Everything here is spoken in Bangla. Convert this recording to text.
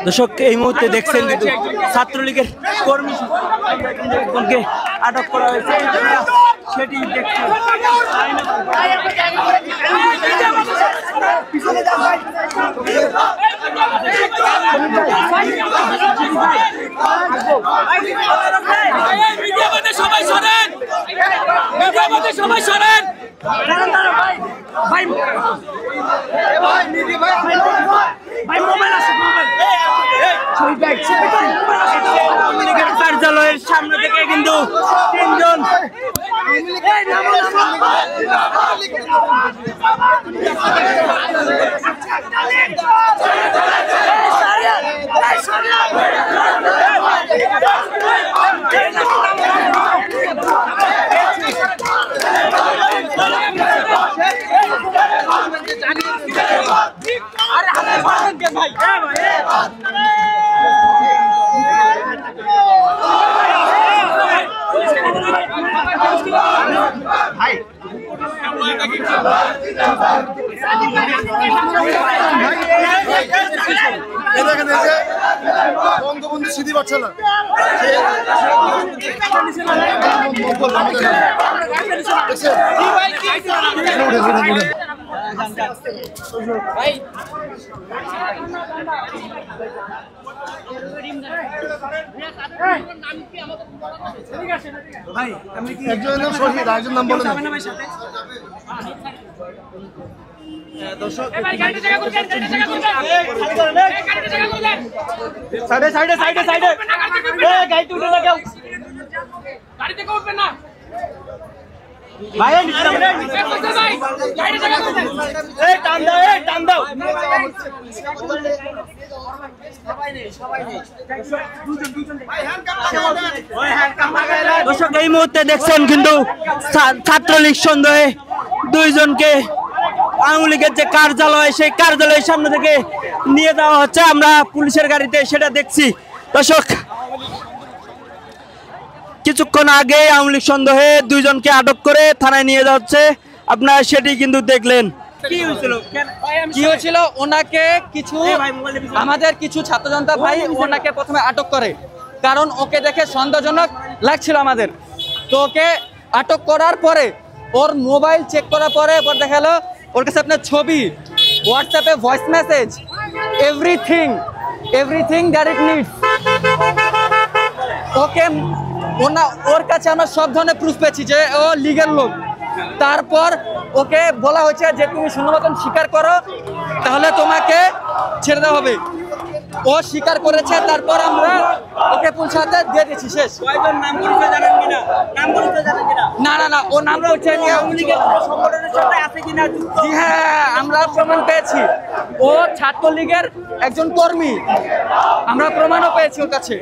দর্শক এই মুহূর্তে দেখছেন কিন্তু ছাত্রলীগের কর্মী একজনকে আটক করা হয়েছে সেটি দেখছেন। সবাই শোনেন, সবাই শোনেন। কার্যালয়ের সামনে থেকে কিন্তু তিনজন বঙ্গবন্ধু স্মৃতি পাঠশালা একজনের নাম শহীদ, আরেকজন নাম বলেন। সাইডে সাইডে সাইডে সাইডে গাড়িতে উঠে না, কেউ গাড়ি থেকে উঠবেন না ভাই। টান দাও, টান দাও। দর্শক এই মুহূর্তে দেখছেন কিন্তু ছাত্রলীগ সন্দেহে দুইজনকে আওয়ামী লীগের যে কার্যালয় সেই কার্যালয়ের সামনে থেকে নিয়ে যাওয়া হচ্ছে, আমরা পুলিশের গাড়িতে সেটা দেখছি। দর্শক কিছুক্ষণ আগে আওয়ামী লীগ সন্দেহে দুইজনকে আটক করে থানায় নিয়ে যাওয়া হচ্ছে, আপনারা সেটি কিন্তু দেখলেন। কি হয়েছিল, ওনাকে কিছু আমাদের কিছু ছাত্র জনতা ভাই ওনাকে প্রথমে আটক করে, কারণ ওকে দেখে সন্দেহজনক লাগছিল আমাদের। তো ওকে আটক করার পরে ওর মোবাইল চেক করার পরে দেখা গেল ওর কাছে আপনার ছবি, হোয়াটসঅ্যাপে voice message, everything that it needs. Okay ওর কাছে আমরা সব ধরনের প্রুফ পেয়েছি যে ও লিগ্যাল লোক। তারপর ওকে বলা হয়েছে যে তুমি শূন্য মতন স্বীকার করো, তাহলে তোমাকে ছেড়ে দেওয়া হবে। ও স্বীকার করেছে, তারপর আমরা ওকে পুলিশ হাতে দিয়ে দিয়েছি। শেষ। না না না, ও নাম বলছে জি হ্যাঁ, আমরা প্রমাণ পেয়েছি ও ছাত্রলীগের একজন কর্মী, আমরা প্রমাণও পেয়েছি ওর কাছে।